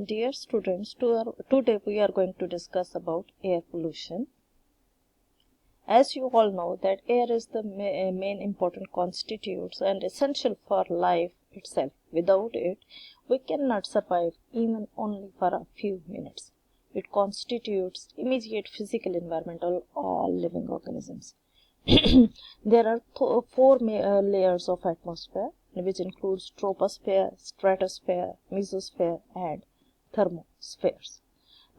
Dear students, today we are going to discuss about air pollution. As you all know that air is the main important constituents and essential for life itself. Without it, we cannot survive even only for a few minutes. It constitutes immediate physical environment of all living organisms. There are four layers of atmosphere, which includes troposphere, stratosphere, mesosphere, and thermospheres.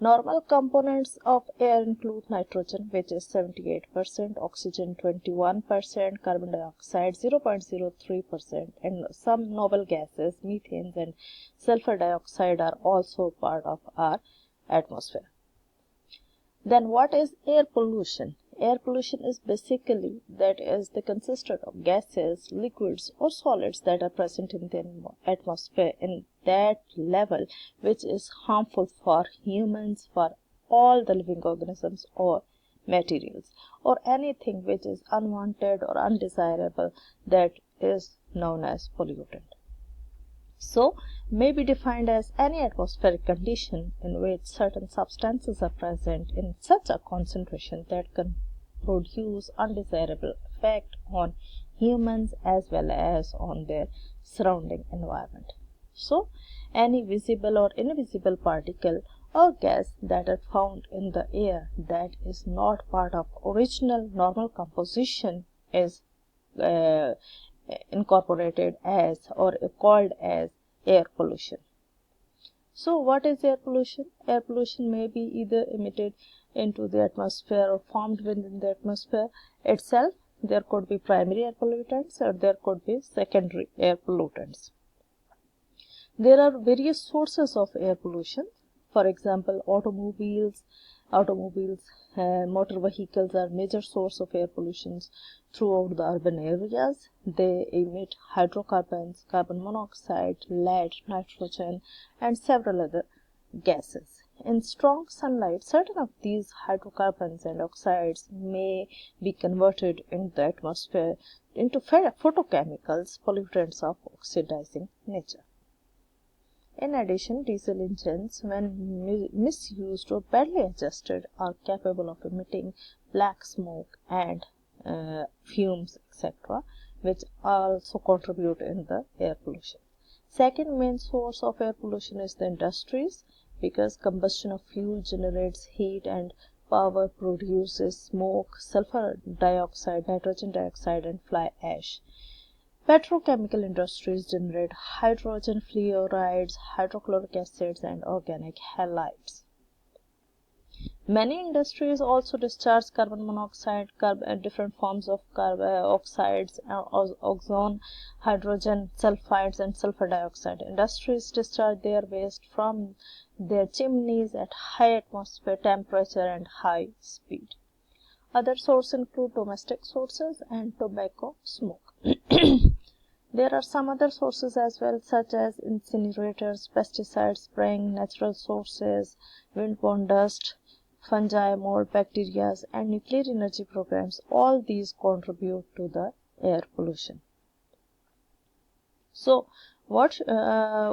Normal components of air include nitrogen, which is 78%, oxygen 21%, carbon dioxide 0.03%, and some noble gases, methane and sulfur dioxide are also part of our atmosphere. Then what is air pollution? Air pollution is basically they consisted of gases, liquids or solids that are present in the atmosphere in that level which is harmful for humans, for all the living organisms or materials, or anything which is unwanted or undesirable that is known as pollutant. So, may be defined as any atmospheric condition in which certain substances are present in such a concentration that can produce undesirable effect on humans as well as on their surrounding environment. So, any visible or invisible particle or gas that are found in the air that is not part of original normal composition is incorporated as or called as air pollution. So what is air pollution? Air pollution may be either emitted into the atmosphere or formed within the atmosphere itself. There could be primary air pollutants or there could be secondary air pollutants. There are various sources of air pollution. For example, automobiles, motor vehicles are major source of air pollution throughout the urban areas. They emit hydrocarbons, carbon monoxide, lead, nitrogen, and several other gases. In strong sunlight, certain of these hydrocarbons and oxides may be converted in the atmosphere into photochemicals, pollutants of oxidizing nature. In addition, diesel engines, when misused or badly adjusted, are capable of emitting black smoke and fumes, etc., which also contribute in the air pollution. Second main source of air pollution is the industries, because combustion of fuel generates heat and power, produces smoke, sulfur dioxide, nitrogen dioxide, and fly ash. Petrochemical industries generate hydrogen fluorides, hydrochloric acids, and organic halides. Many industries also discharge carbon monoxide, different forms of oxides, ozone, hydrogen sulfides, and sulfur dioxide. Industries discharge their waste from their chimneys at high atmosphere temperature and high speed. Other sources include domestic sources and tobacco smoke. There are some other sources as well, such as incinerators, pesticides spraying, natural sources, windborne dust, fungi, mold, bacteria, and nuclear energy programs. All these contribute to the air pollution. So, what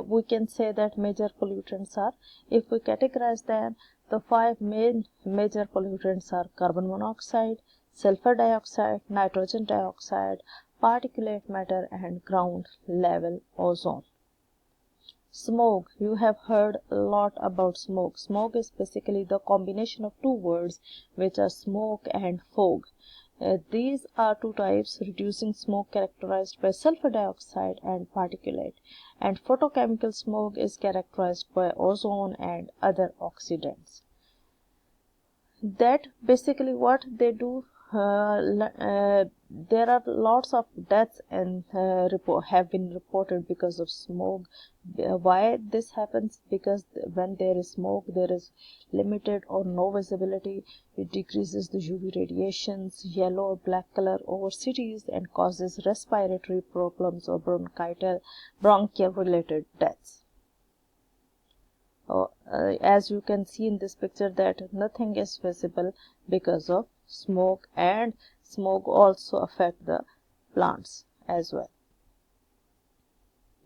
we can say that major pollutants are, if we categorize them, the five main major pollutants are carbon monoxide, sulfur dioxide, nitrogen dioxide, particulate matter, and ground level ozone. Smoke, you have heard a lot about smoke. Smoke is basically the combination of two words, which are smoke and fog. These are two types: reducing smoke characterized by sulfur dioxide and particulate, and photochemical smoke is characterized by ozone and other oxidants. That basically what they do. There are lots of deaths and have been reported because of smoke. Why this happens? Because when there is smoke, there is limited or no visibility. It decreases the UV radiations, yellow or black color over cities, and causes respiratory problems or bronchial related deaths. As you can see in this picture, that nothing is visible because of smoke, and smoke also affect the plants as well.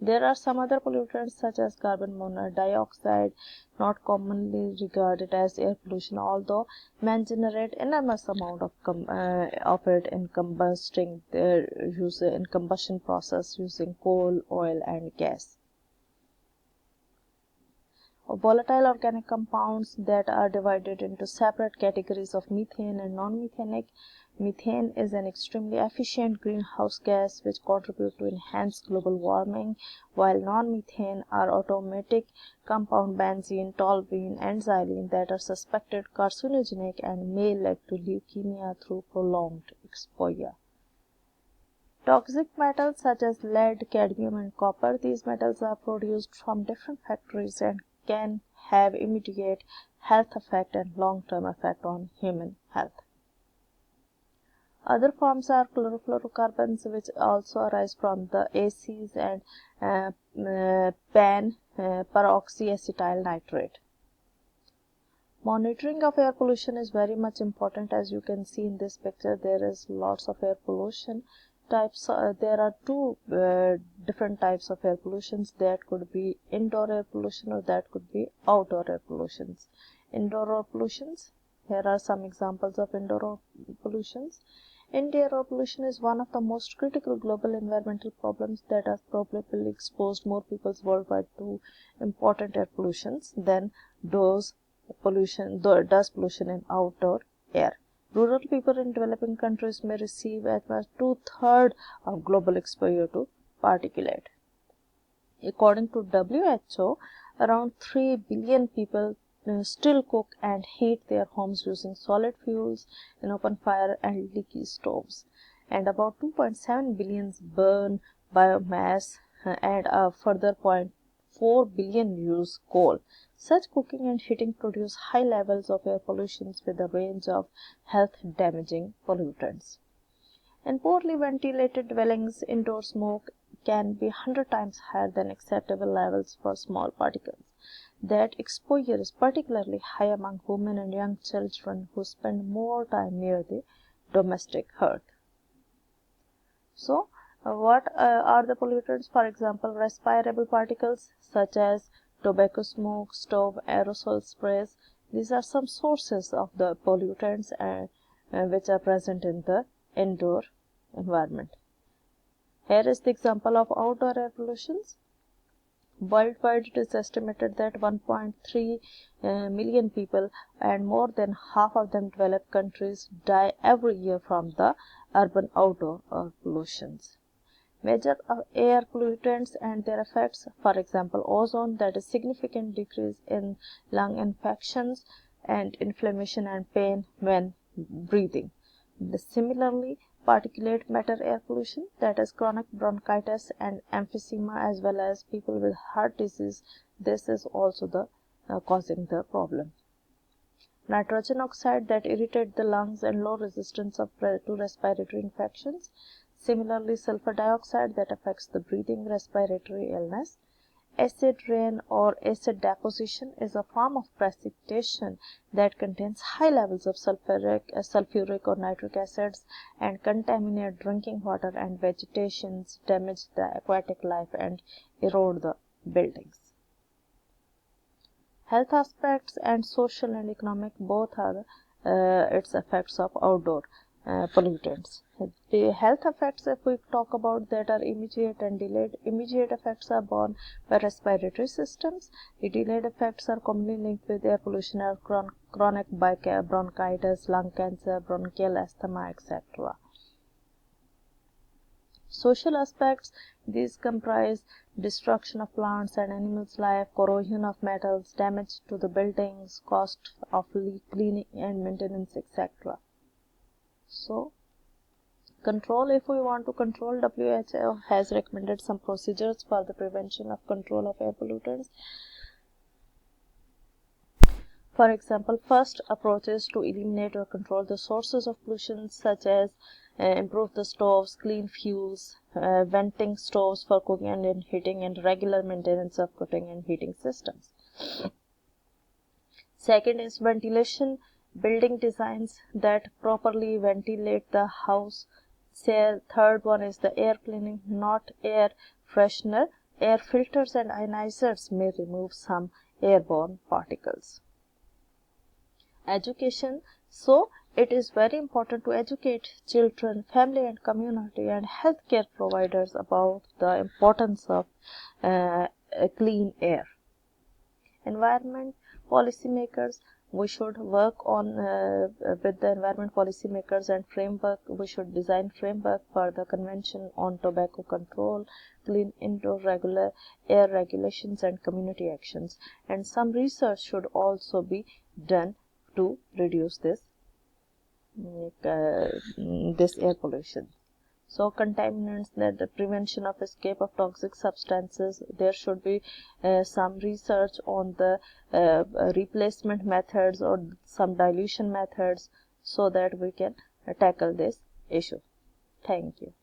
There are some other pollutants such as carbon monoxide, not commonly regarded as air pollution, although men generate enormous amount of it in combustion process using coal, oil, and gas. Volatile organic compounds that are divided into separate categories of methane and non-methanic. Methane is an extremely efficient greenhouse gas which contributes to enhance global warming, while non-methane are automatic compound benzene, toluene, and xylene that are suspected carcinogenic and may lead to leukemia through prolonged exposure. Toxic metals such as lead, cadmium, and copper. These metals are produced from different factories and can have immediate health effect and long-term effect on human health. Other forms are chlorofluorocarbons, which also arise from the aces and peroxyacetyl nitrate. Monitoring of air pollution is very much important. As you can see in this picture, there is lots of air pollution types. There are two different types of air pollutions. That could be indoor air pollution or that could be outdoor air pollutions. Indoor air pollutions, here are some examples of indoor air pollutions. Indoor air pollution is one of the most critical global environmental problems that has probably exposed more people worldwide to important air pollutions than dust pollution in outdoor air. Rural people in developing countries may receive as much as 2/3 of global exposure to particulate. According to WHO, around 3 billion people still cook and heat their homes using solid fuels in open fire and leaky stoves, and about 2.7 billion burn biomass, and a further 0.4 billion use coal. Such cooking and heating produce high levels of air pollution with a range of health-damaging pollutants. In poorly ventilated dwellings, indoor smoke can be 100 times higher than acceptable levels for small particles. That exposure is particularly high among women and young children who spend more time near the domestic hearth. So, what are the pollutants? For example, respirable particles such as tobacco smoke, stove, aerosol sprays. These are some sources of the pollutants which are present in the indoor environment. Here is the example of outdoor air pollutions. Worldwide, it is estimated that 1.3 million people, and more than half of them developed countries, die every year from the urban outdoor air pollutions. Major air pollutants and their effects, for example, ozone, that is significant decrease in lung infections and inflammation and pain when breathing. Similarly, particulate matter air pollution, that is chronic bronchitis and emphysema, as well as people with heart disease. This is also the causing the problem. Nitrogen oxide, that irritate the lungs and low resistance to respiratory infections. Similarly, sulfur dioxide, that affects the breathing, respiratory illness. Acid rain or acid deposition is a form of precipitation that contains high levels of sulfuric or nitric acids and contaminate drinking water and vegetation, damage the aquatic life, and erode the buildings. Health aspects and social and economic, both are its effects of outdoor pollutants. The health effects, if we talk about, that are immediate and delayed. Immediate effects are borne by respiratory systems. The delayed effects are commonly linked with air pollution or chronic bronchitis, lung cancer, bronchial asthma, etc. Social aspects, these comprise destruction of plants and animals' life, corrosion of metals, damage to the buildings, cost of cleaning and maintenance, etc. So, control, if we want to control, WHO has recommended some procedures for the prevention of control of air pollutants. For example, first approach is to eliminate or control the sources of pollution, such as improve the stoves, clean fuels, venting stoves for cooking and heating, and regular maintenance of cooking and heating systems. Second is ventilation, building designs that properly ventilate the house. Third one is the air cleaning, not air freshener, Air filters and ionizers may remove some airborne particles. Education. So it is very important to educate children, family and community and healthcare providers about the importance of clean air. Environment policymakers, we should work on with the environment policymakers and framework. We should design framework for the Convention on Tobacco Control, clean indoor regular air regulations and community actions. And some research should also be done to reduce this air pollution. So contaminants, the prevention of escape of toxic substances, there should be some research on the replacement methods or some dilution methods so that we can tackle this issue. Thank you.